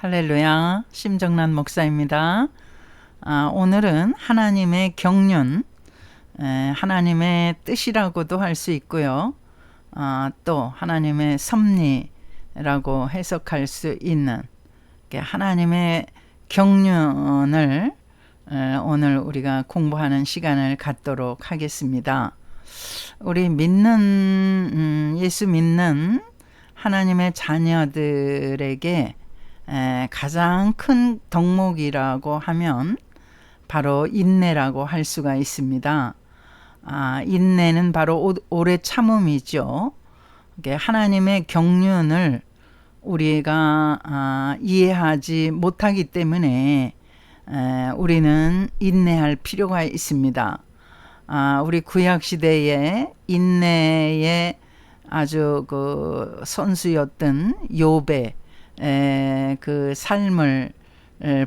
할렐루야, 심정란 목사입니다. 오늘은 하나님의 경륜, 하나님의 뜻이라고도 할 수 있고요. 또 하나님의 섭리라고 해석할 수 있는 하나님의 경륜을 오늘 우리가 공부하는 시간을 갖도록 하겠습니다. 우리 예수 믿는 하나님의 자녀들에게 가장 큰 덕목이라고 하면 바로 인내라고 할 수가 있습니다. 인내는 바로 오래 참음이죠. 하나님의 경륜을 우리가 이해하지 못하기 때문에 우리는 인내할 필요가 있습니다. 우리 구약 시대에 인내의 아주 그 선수였던 욥의 그 삶을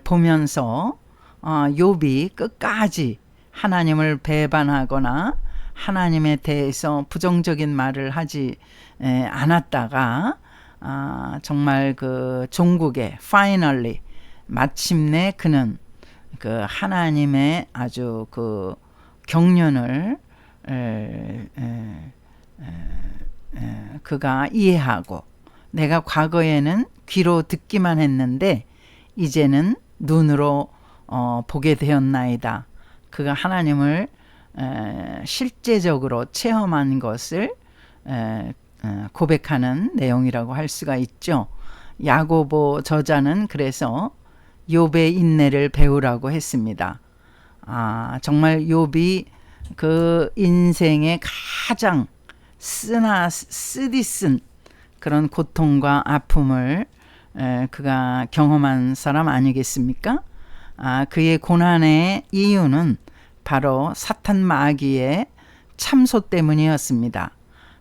보면서 욥이 끝까지 하나님을 배반하거나 하나님에 대해서 부정적인 말을 하지 않았다가 정말 그 종국에 finally 마침내 그는 그 하나님의 아주 그 경륜을 그가 이해하고 내가 과거에는 귀로 듣기만 했는데 이제는 눈으로 보게 되었나이다. 그가 하나님을 실제적으로 체험한 것을 고백하는 내용이라고 할 수가 있죠. 야고보 저자는 그래서 욥의 인내를 배우라고 했습니다. 정말 욥이 그 인생의 가장 쓰디쓴 그런 고통과 아픔을 그가 경험한 사람 아니겠습니까? 그의 고난의 이유는 바로 사탄 마귀의 참소 때문이었습니다.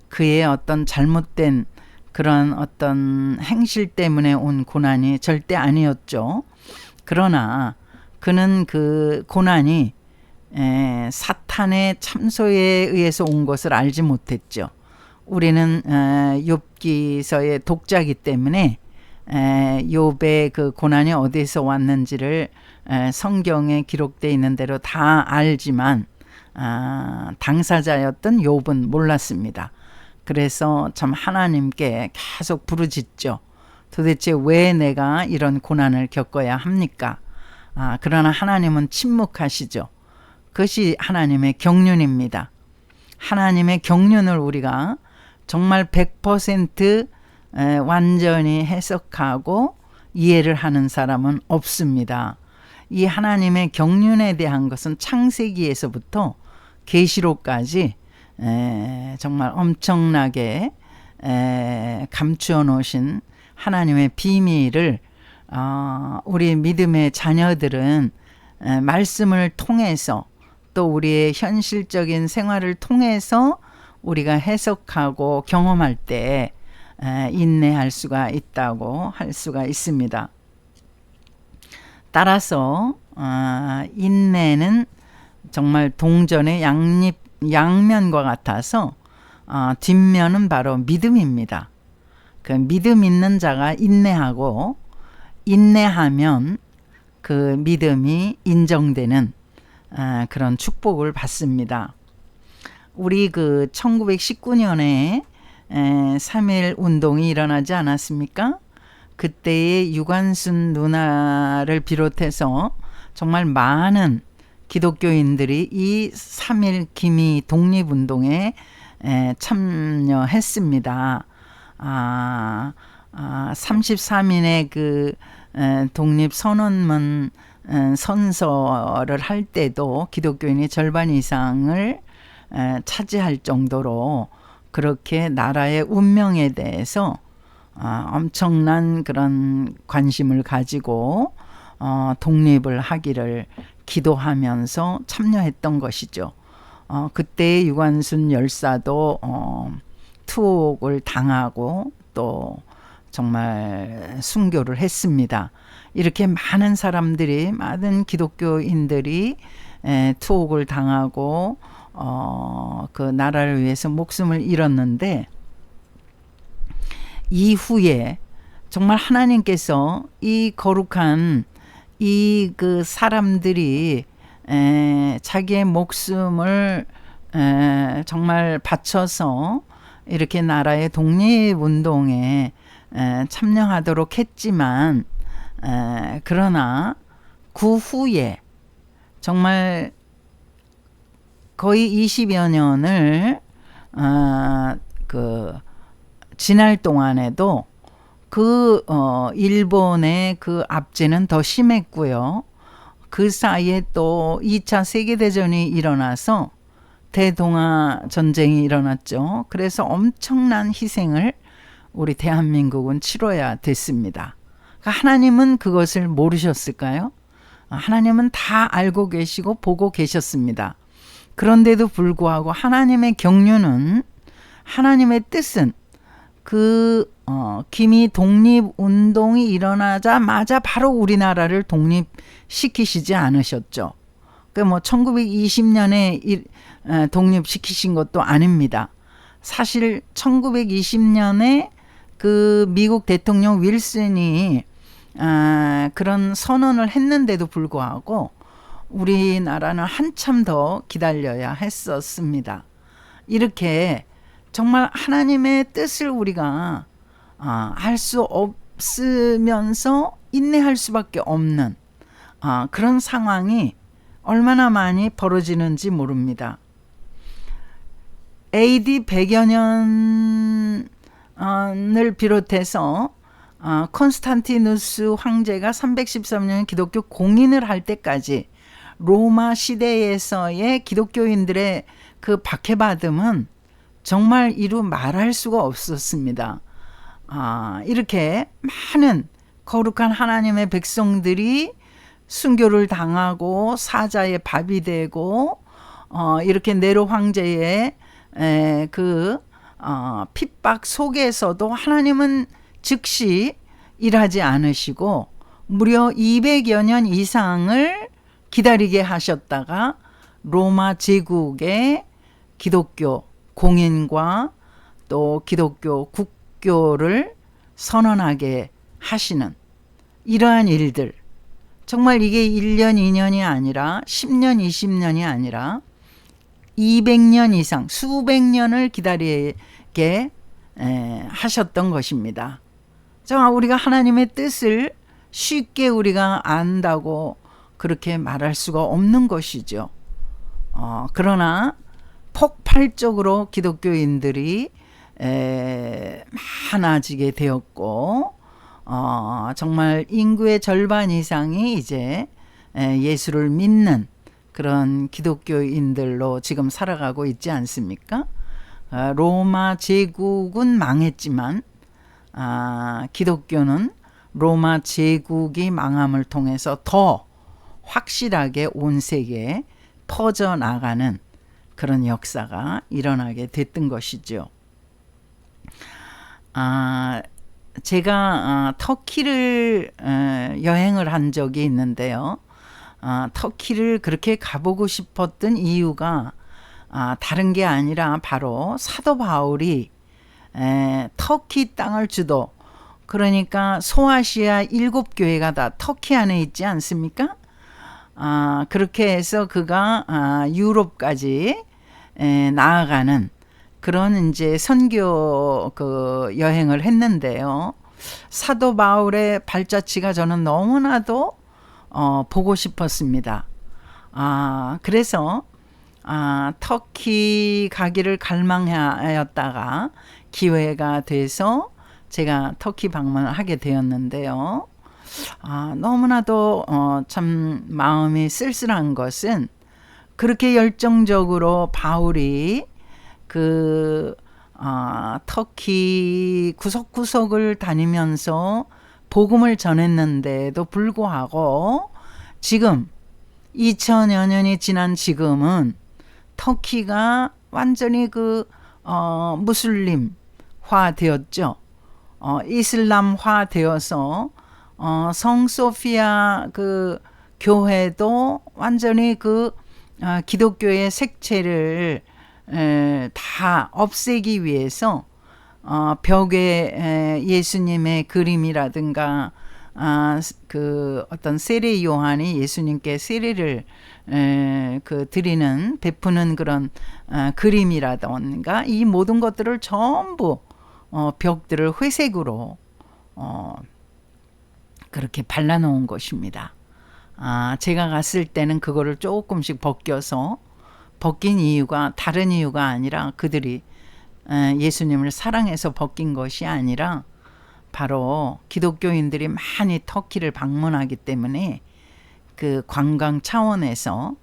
그의 어떤 잘못된 그런 어떤 행실 때문에 온 고난이 절대 아니었죠. 그러나 그는 그 고난이 사탄의 참소에 의해서 온 것을 알지 못했죠. 우리는 욥기서의 독자이기 때문에 욥의 그 고난이 어디서 왔는지를 성경에 기록되어 있는 대로 다 알지만 당사자였던 욥은 몰랐습니다. 그래서 참 하나님께 계속 부르짖죠. 도대체 왜 내가 이런 고난을 겪어야 합니까? 그러나 하나님은 침묵하시죠. 그것이 하나님의 경륜입니다. 하나님의 경륜을 우리가 정말 100% 완전히 해석하고 이해를 하는 사람은 없습니다. 이 하나님의 경륜에 대한 것은 창세기에서부터 계시록까지 정말 엄청나게 감추어 놓으신 하나님의 비밀을 우리 믿음의 자녀들은 말씀을 통해서 또 우리의 현실적인 생활을 통해서 우리가 해석하고 경험할 때 인내할 수가 있다고 할 수가 있습니다. 따라서 인내는 정말 동전의 양면과 같아서 뒷면은 바로 믿음입니다. 그 믿음 있는 자가 인내하고 인내하면 그 믿음이 인정되는 그런 축복을 받습니다. 우리 그 1919년에 3.1 운동이 일어나지 않았습니까? 그때의 유관순 누나를 비롯해서 정말 많은 기독교인들이 이 3.1 기미 독립운동에 참여했습니다. 33인의 그 독립선언문 선서를 할 때도 기독교인이 절반 이상을 차지할 정도로 그렇게 나라의 운명에 대해서 엄청난 그런 관심을 가지고 독립을 하기를 기도하면서 참여했던 것이죠. 그때 유관순 열사도 투옥을 당하고 또 정말 순교를 했습니다. 이렇게 많은 사람들이 많은 기독교인들이 투옥을 당하고 그 나라를 위해서 목숨을 잃었는데 이후에 정말 하나님께서 이 거룩한 이 그 사람들이 자기의 목숨을 정말 바쳐서 이렇게 나라의 독립운동에 참여하도록 했지만 그러나 그 후에 정말 거의 20여 년을 그 지날 동안에도 그 일본의 그 압제는 더 심했고요. 그 사이에 또 2차 세계대전이 일어나서 대동아 전쟁이 일어났죠. 그래서 엄청난 희생을 우리 대한민국은 치러야 됐습니다. 하나님은 그것을 모르셨을까요? 하나님은 다 알고 계시고 보고 계셨습니다. 그런데도 불구하고 하나님의 경륜은, 하나님의 뜻은 김이 독립운동이 일어나자마자 바로 우리나라를 독립시키시지 않으셨죠. 뭐 1920년에 독립시키신 것도 아닙니다. 사실 1920년에 그 미국 대통령 윌슨이 그런 선언을 했는데도 불구하고 우리나라는 한참 더 기다려야 했었습니다. 이렇게 정말 하나님의 뜻을 우리가 알 수 없으면서 인내할 수밖에 없는 그런 상황이 얼마나 많이 벌어지는지 모릅니다. AD 100여 년을 비롯해서 콘스탄티누스 황제가 313년 기독교 공인을 할 때까지 로마 시대에서의 기독교인들의 그 박해받음은 정말 이루 말할 수가 없었습니다. 이렇게 많은 거룩한 하나님의 백성들이 순교를 당하고 사자의 밥이 되고 이렇게 네로 황제의 그 핍박 속에서도 하나님은 즉시 일하지 않으시고 무려 200여 년 이상을 기다리게 하셨다가 로마 제국의 기독교 공인과 또 기독교 국교를 선언하게 하시는 이러한 일들, 정말 이게 1년 2년이 아니라 10년 20년이 아니라 200년 이상 수백 년을 기다리게 하셨던 것입니다. 정말 우리가 하나님의 뜻을 쉽게 우리가 안다고 그렇게 말할 수가 없는 것이죠. 그러나 폭발적으로 기독교인들이 많아지게 되었고 정말 인구의 절반 이상이 이제 예수를 믿는 그런 기독교인들로 지금 살아가고 있지 않습니까? 로마 제국은 망했지만 기독교는 로마 제국이 망함을 통해서 더 확실하게 온 세계에 퍼져나가는 그런 역사가 일어나게 됐던 것이죠. 제가 터키를 여행을 한 적이 있는데요. 터키를 그렇게 가보고 싶었던 이유가 다른 게 아니라 바로 사도 바울이 터키 땅을 주도, 그러니까 소아시아 7교회가 다 터키 안에 있지 않습니까? 그렇게 해서 그가 유럽까지 나아가는 그런 이제 선교 그 여행을 했는데요. 사도 바울의 발자취가 저는 너무나도 보고 싶었습니다. 그래서 터키 가기를 갈망하였다가 기회가 돼서 제가 터키 방문을 하게 되었는데요. 너무나도 참 마음이 쓸쓸한 것은 그렇게 열정적으로 바울이 그 터키 구석구석을 다니면서 복음을 전했는데도 불구하고 지금 2000여 년이 지난 지금은 터키가 완전히 그 무슬림화 되었죠. 이슬람화 되어서 성소피아 그 교회도 완전히 그 기독교의 색채를 다 없애기 위해서 벽에 예수님의 그림이라든가 그 어떤 세례 요한이 예수님께 세례를 드리는 베푸는 그런 그림이라든가 이 모든 것들을 전부 벽들을 회색으로 그렇게 발라놓은 것입니다. 제가 갔을 때는 그거를 조금씩 벗긴 이유가 다른 이유가 아니라 그들이 예수님을 사랑해서 벗긴 것이 아니라 바로 기독교인들이 많이 터키를 방문하기 때문에 그 관광 차원에서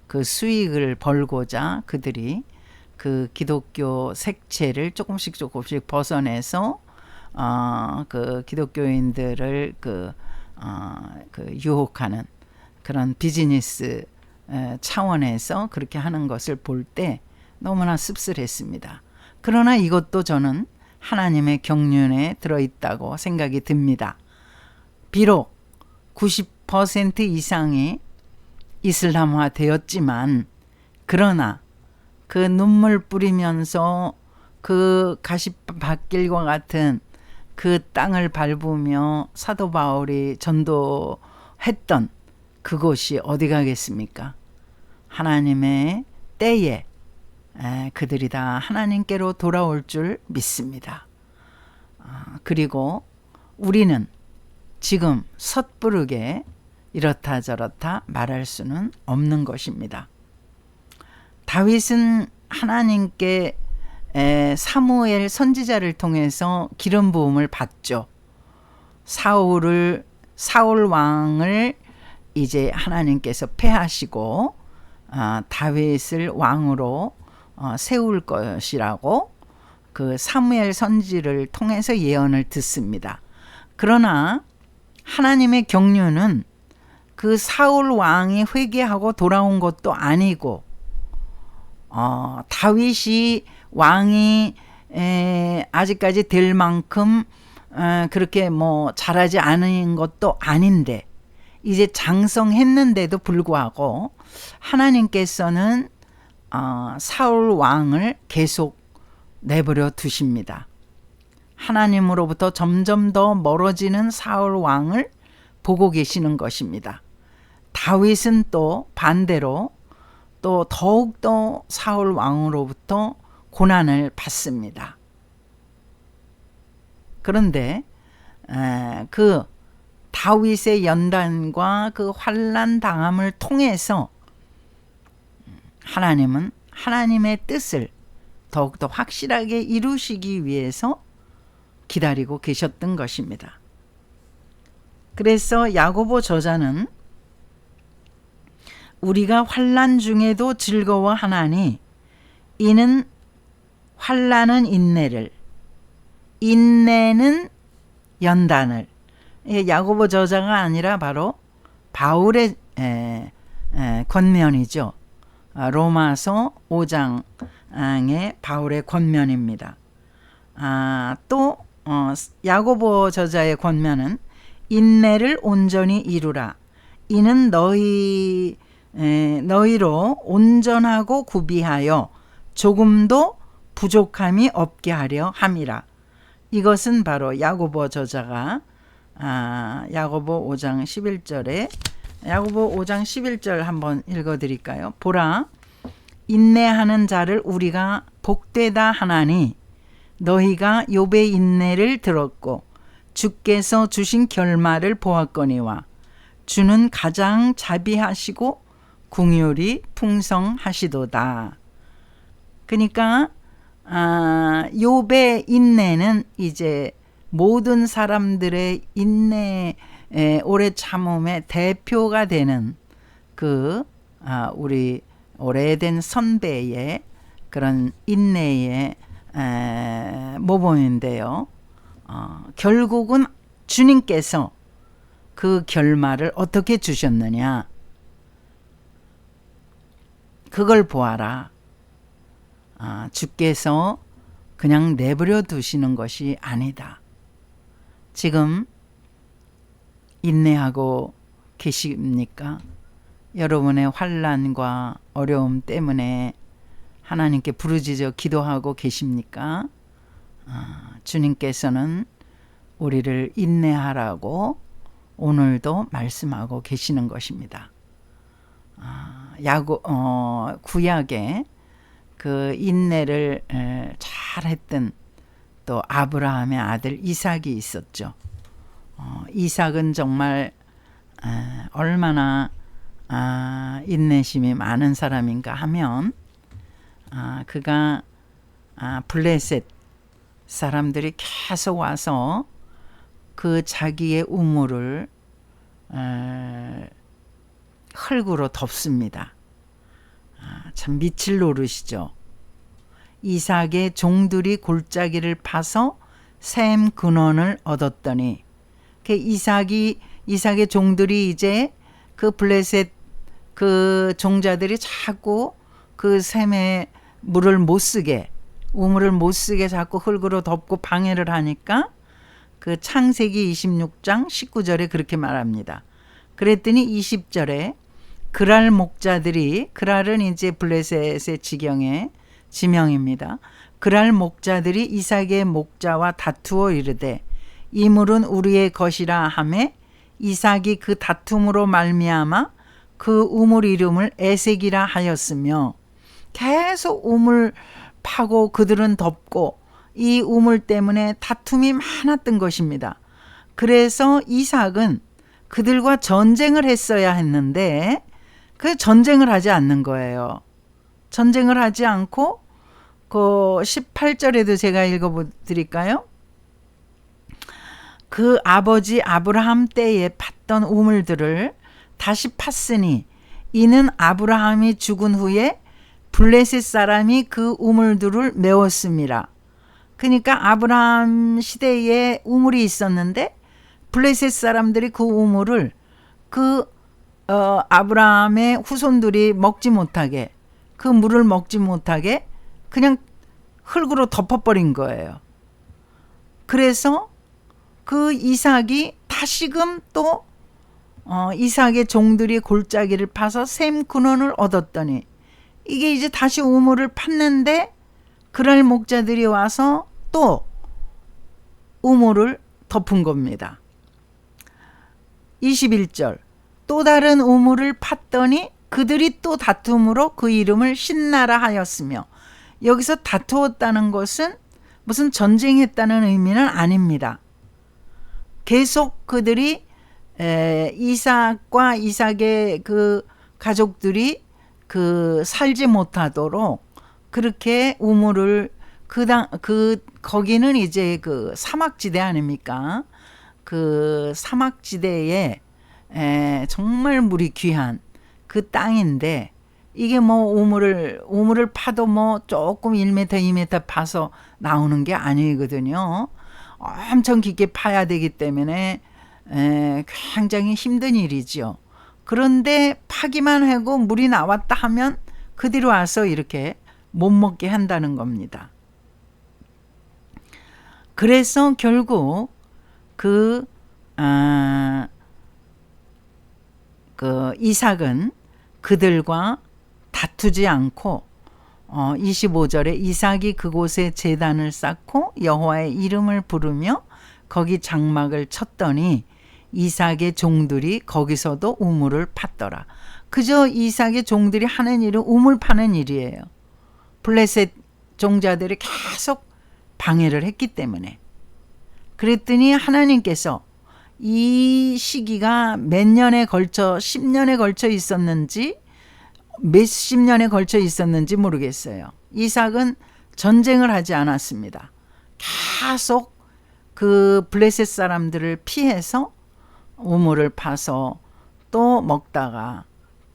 그 수익을 벌고자 그들이 그 기독교 색채를 조금씩 벗어내서 그 기독교인들을 그 유혹하는 그런 비즈니스 차원에서 그렇게 하는 것을 볼 때 너무나 씁쓸했습니다. 그러나 이것도 저는 하나님의 경륜에 들어있다고 생각이 듭니다. 비록 90% 이상이 이슬람화 되었지만 그러나 그 눈물 뿌리면서 그 가시밭길과 같은 그 땅을 밟으며 사도 바울이 전도했던 그곳이 어디 가겠습니까? 하나님의 때에 그들이 다 하나님께로 돌아올 줄 믿습니다. 그리고 우리는 지금 섣부르게 이렇다 저렇다 말할 수는 없는 것입니다. 다윗은 하나님께 사무엘 선지자를 통해서 기름 부음을 받죠. 사울 왕을 이제 하나님께서 패하시고 다윗을 왕으로 세울 것이라고 그 사무엘 선지를 통해서 예언을 듣습니다. 그러나 하나님의 경륜은 그 사울 왕이 회개하고 돌아온 것도 아니고 다윗이 왕이 아직까지 될 만큼 그렇게 뭐 잘하지 않은 것도 아닌데 이제 장성했는데도 불구하고 하나님께서는 사울 왕을 계속 내버려 두십니다. 하나님으로부터 점점 더 멀어지는 사울 왕을 보고 계시는 것입니다. 다윗은 또 반대로 또 더욱더 사울 왕으로부터 고난을 받습니다. 그런데 그 다윗의 연단과 그 환난 당함을 통해서 하나님은 하나님의 뜻을 더욱더 확실하게 이루시기 위해서 기다리고 계셨던 것입니다. 그래서 야고보 저자는 우리가 환난 중에도 즐거워하나니 이는 환난은 인내를, 인내는 연단을. 야고보 저자가 아니라 바로 바울의 권면이죠. 로마서 5장의 바울의 권면입니다. 또 야고보 저자의 권면은 인내를 온전히 이루라. 이는 너희로 온전하고 구비하여 조금도 부족함이 없게 하려 함이라. 이것은 바로 야고보 저자가 야고보 5장 11절에 야고보 5장 11절 한번 읽어드릴까요? 보라, 인내하는 자를 우리가 복되다 하나니 너희가 욥의 인내를 들었고 주께서 주신 결말을 보았거니와 주는 가장 자비하시고 긍휼이 풍성하시도다. 그러니까 욥의 인내는 이제 모든 사람들의 인내 오래 참음의 대표가 되는 그 우리 오래된 선배의 그런 인내의 모범인데요. 결국은 주님께서 그 결말을 어떻게 주셨느냐, 그걸 보아라. 주께서 그냥 내버려 두시는 것이 아니다. 지금 인내하고 계십니까? 여러분의 환난과 어려움 때문에 하나님께 부르짖어 기도하고 계십니까? 주님께서는 우리를 인내하라고 오늘도 말씀하고 계시는 것입니다. 구약에 그 인내를 잘했던 또 아브라함의 아들 이삭이 있었죠. 이삭은 정말 얼마나 인내심이 많은 사람인가 하면 그가 블레셋 사람들이 계속 와서 그 자기의 우물을 흙으로 덮습니다. 참 미칠 노릇이죠. 이삭의 종들이 골짜기를 파서 샘 근원을 얻었더니 이삭의 종들이 이제 그 블레셋 그 종자들이 자꾸 그 샘에 물을 못 쓰게, 우물을 못 쓰게 자꾸 흙으로 덮고 방해를 하니까 그 창세기 26장 19절에 그렇게 말합니다. 그랬더니 20절에 그랄 목자들이, 그랄은 이제 블레셋의 지명입니다. 그랄 목자들이 이삭의 목자와 다투어 이르되 이 물은 우리의 것이라 하매 이삭이 그 다툼으로 말미암아 그 우물 이름을 에색이라 하였으며, 계속 우물 파고 그들은 덮고 이 우물 때문에 다툼이 많았던 것입니다. 그래서 이삭은 그들과 전쟁을 했어야 했는데 그 전쟁을 하지 않는 거예요. 전쟁을 하지 않고 그 18절에도 제가 읽어드릴까요? 그 아버지 아브라함 때에 팠던 우물들을 다시 팠으니 이는 아브라함이 죽은 후에 블레셋 사람이 그 우물들을 메웠습니다. 그러니까 아브라함 시대에 우물이 있었는데 블레셋 사람들이 그 우물을 아브라함의 후손들이 먹지 못하게, 그 물을 먹지 못하게 그냥 흙으로 덮어버린 거예요. 그래서 그 이삭이 다시금 또 이삭의 종들이 골짜기를 파서 샘 근원을 얻었더니, 이게 이제 다시 우물을 팠는데 그랄 목자들이 와서 또 우물을 덮은 겁니다. 21절 또 다른 우물을 팠더니 그들이 또 다툼으로 그 이름을 신나라 하였으며, 여기서 다투었다는 것은 무슨 전쟁했다는 의미는 아닙니다. 계속 그들이 이삭과 이삭의 그 가족들이 살지 못하도록 그렇게 우물을 거기는 이제 그 사막지대 아닙니까? 그 사막지대에 정말 물이 귀한 그 땅인데, 이게 뭐 우물을 파도 뭐 조금 1m, 2m 파서 나오는 게 아니거든요. 엄청 깊게 파야 되기 때문에 굉장히 힘든 일이죠. 그런데 파기만 하고 물이 나왔다 하면 그들이 와서 이렇게 못 먹게 한다는 겁니다. 그래서 결국 그 이삭은 그들과 다투지 않고 25절에 이삭이 그곳에 제단을 쌓고 여호와의 이름을 부르며 거기 장막을 쳤더니 이삭의 종들이 거기서도 우물을 팠더라. 그저 이삭의 종들이 하는 일은 우물 파는 일이에요. 블레셋 종자들이 계속 방해를 했기 때문에. 그랬더니 하나님께서 이 시기가 몇 년에 걸쳐, 10년에 걸쳐 있었는지 몇십 년에 걸쳐 있었는지 모르겠어요. 이삭은 전쟁을 하지 않았습니다. 계속 그 블레셋 사람들을 피해서 우물을 파서 또 먹다가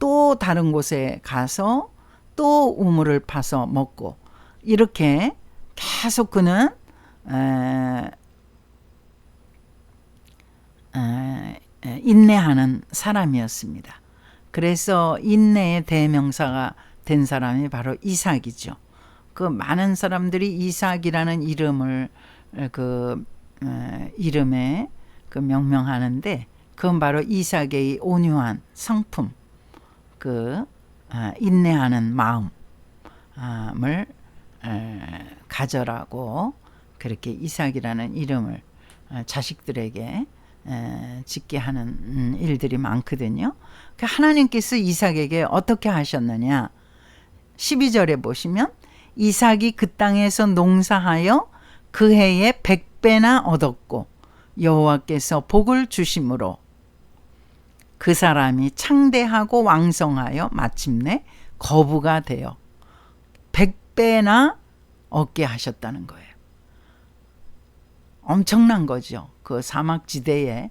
또 다른 곳에 가서 또 우물을 파서 먹고, 이렇게 계속 그는 인내하는 사람이었습니다. 그래서 인내의 대명사가 된 사람이 바로 이삭이죠. 그 많은 사람들이 이삭이라는 이름을 이름에 명명하는데, 그건 바로 이삭의 온유한 성품, 인내하는 마음을 가져라고 그렇게 이삭이라는 이름을 자식들에게 짓게 하는 일들이 많거든요. 하나님께서 이삭에게 어떻게 하셨느냐? 12절에 보시면 이삭이 그 땅에서 농사하여 그 해에 100배나 얻었고 여호와께서 복을 주심으로 그 사람이 창대하고 왕성하여 마침내 거부가 되어 100배나 얻게 하셨다는 거예요. 엄청난 거죠. 그 사막지대에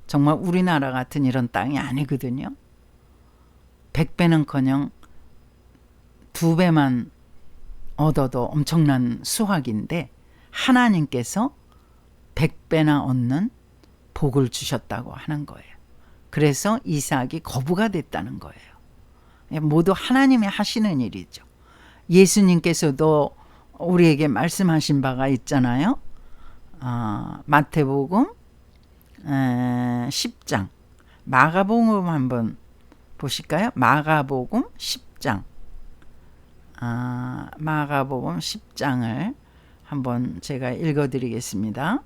정말 우리나라 같은 이런 땅이 아니거든요. 100배는커녕 2배만 얻어도 엄청난 수확인데 하나님께서 100배나 얻는 복을 주셨다고 하는 거예요. 그래서 이삭이 거부가 됐다는 거예요. 모두 하나님이 하시는 일이죠. 예수님께서도 우리에게 말씀하신 바가 있잖아요. 마태복음 10장, 마가복음 한번 보실까요? 마가복음 10장, 마가복음 10장을 한번 제가 읽어드리겠습니다.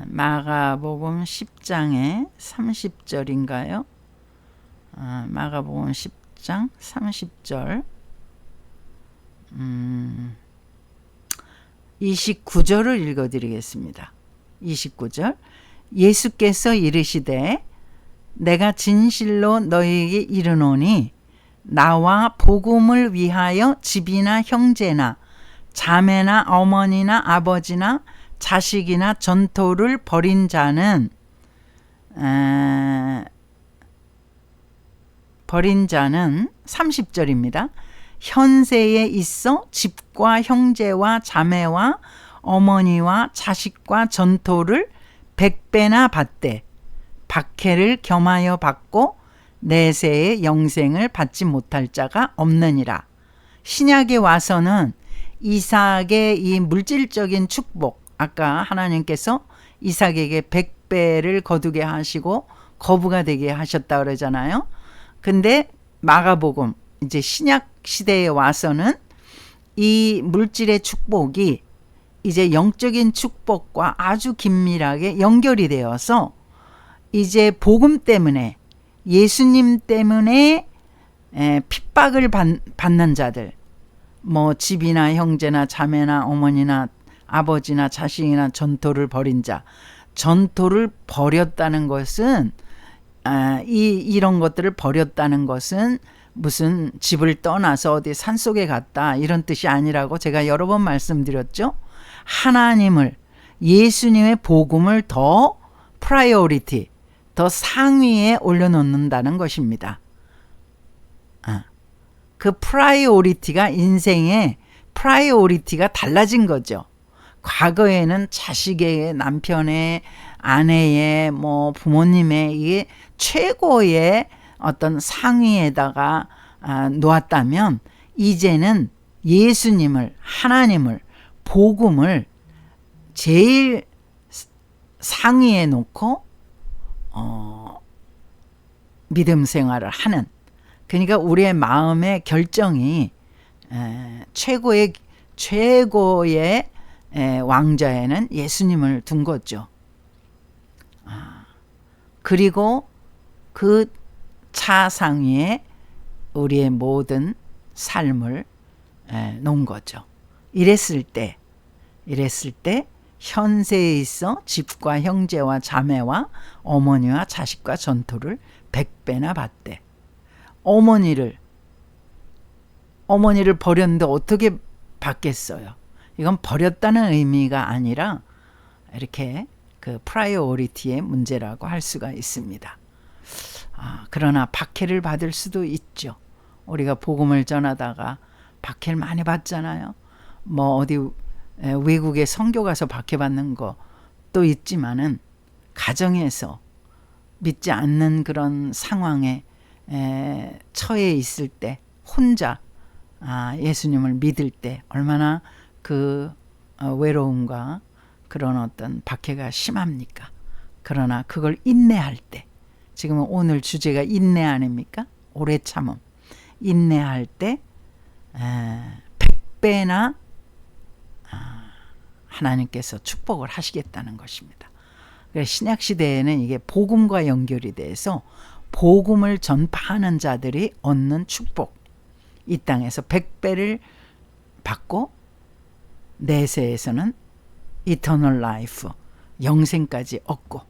마가복음 10장의 30절인가요? 마가복음 10장 30절 29절을 읽어드리겠습니다. 29절 예수께서 이르시되 내가 진실로 너희에게 이르노니 나와 복음을 위하여 집이나 형제나 자매나 어머니나 아버지나 자식이나 전토를 벌인 자는 30절입니다. 현세에 있어 집과 형제와 자매와 어머니와 자식과 전토를 100배나 받되 박해를 겸하여 받고 내세의 영생을 받지 못할 자가 없느니라. 신약에 와서는 이삭의 이 물질적인 축복, 아까 하나님께서 이삭에게 100배를 거두게 하시고 거부가 되게 하셨다 그러잖아요. 근데 마가복음 이제 신약 시대에 와서는 이 물질의 축복이 이제 영적인 축복과 아주 긴밀하게 연결이 되어서 이제 복음 때문에 예수님 때문에 핍박을 받는 자들, 뭐 집이나 형제나 자매나 어머니나 아버지나 자식이나 전토를 벌인 자, 전토를 벌였다는 것은 이런 것들을 벌였다는 것은 무슨 집을 떠나서 어디 산속에 갔다 이런 뜻이 아니라고 제가 여러 번 말씀드렸죠. 하나님을, 예수님의 복음을 더 프라이어리티, 더 상위에 올려놓는다는 것입니다. 그 프라이오리티가, 인생의 프라이오리티가 달라진 거죠. 과거에는 자식의, 남편의, 아내의, 뭐 부모님의 이게 최고의 어떤 상위에다가 놓았다면 이제는 예수님을, 하나님을, 복음을 제일 상위에 놓고 믿음 생활을 하는, 그러니까 우리의 마음의 결정이 최고의 왕좌에는 예수님을 둔 거죠. 그리고 그 차상위에 우리의 모든 삶을 놓은 거죠. 이랬을 때 현세에 있어 집과 형제와 자매와 어머니와 자식과 전토를 100배나 받되, 어머니를 버렸는데 어떻게 받겠어요? 이건 버렸다는 의미가 아니라 이렇게 그 프라이오리티의 문제라고 할 수가 있습니다. 그러나 박해를 받을 수도 있죠. 우리가 복음을 전하다가 박해를 많이 받잖아요. 뭐 어디 외국에 선교 가서 박해받는 것도 있지만은 가정에서 믿지 않는 그런 상황에 처해 있을 때, 혼자 예수님을 믿을 때 얼마나 그 외로움과 그런 어떤 박해가 심합니까? 그러나 그걸 인내할 때, 지금은 오늘 주제가 인내 아닙니까? 오래 참음. 인내할 때 100배나 하나님께서 축복을 하시겠다는 것입니다. 신약 시대에는 이게 복음과 연결이 돼서 복음을 전파하는 자들이 얻는 축복, 이 땅에서 100배를 받고 내세에서는 이터널 라이프, 영생까지 얻고,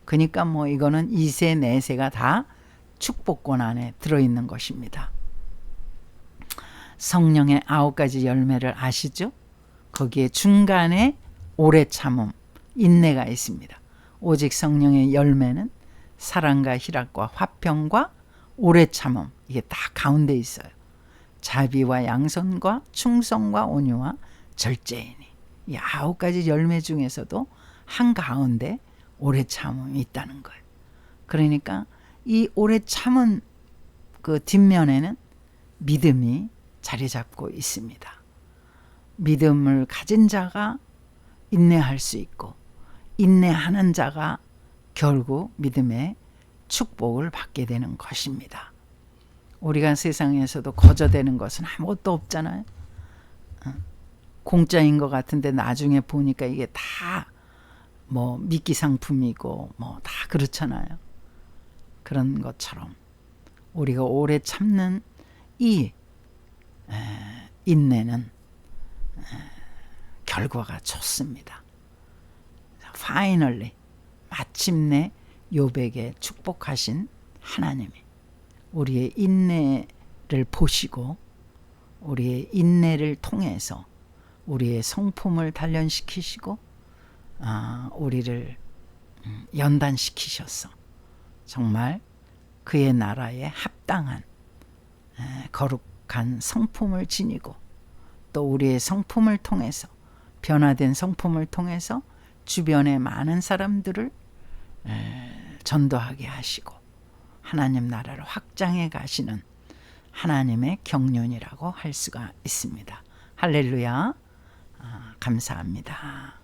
그러니까 뭐 이거는 2세, 내세가 다 축복권 안에 들어있는 것입니다. 성령의 9가지 열매를 아시죠? 거기에 중간에 오래 참음, 인내가 있습니다. 오직 성령의 열매는 사랑과 희락과 화평과 오래 참음, 이게 다 가운데 있어요. 자비와 양선과 충성과 온유와 절제이니, 이 9가지 열매 중에서도 한가운데 오래 참음이 있다는 거예요. 그러니까 이 오래 참은 그 뒷면에는 믿음이 자리 잡고 있습니다. 믿음을 가진 자가 인내할 수 있고, 인내하는 자가 결국 믿음의 축복을 받게 되는 것입니다. 우리가 세상에서도 거저되는 것은 아무것도 없잖아요. 공짜인 것 같은데 나중에 보니까 이게 다 뭐 미끼 상품이고 뭐 다 그렇잖아요. 그런 것처럼 우리가 오래 참는 이 인내는 결과가 좋습니다. Finally, 마침내 욥에게 축복하신 하나님이 우리의 인내를 보시고 우리의 인내를 통해서 우리의 성품을 단련시키시고 우리를 연단시키셔서 정말 그의 나라에 합당한 거룩한 성품을 지니고, 또 우리의 성품을 통해서, 변화된 성품을 통해서 주변의 많은 사람들을 전도하게 하시고 하나님 나라를 확장해 가시는 하나님의 경륜이라고 할 수가 있습니다. 할렐루야. 감사합니다.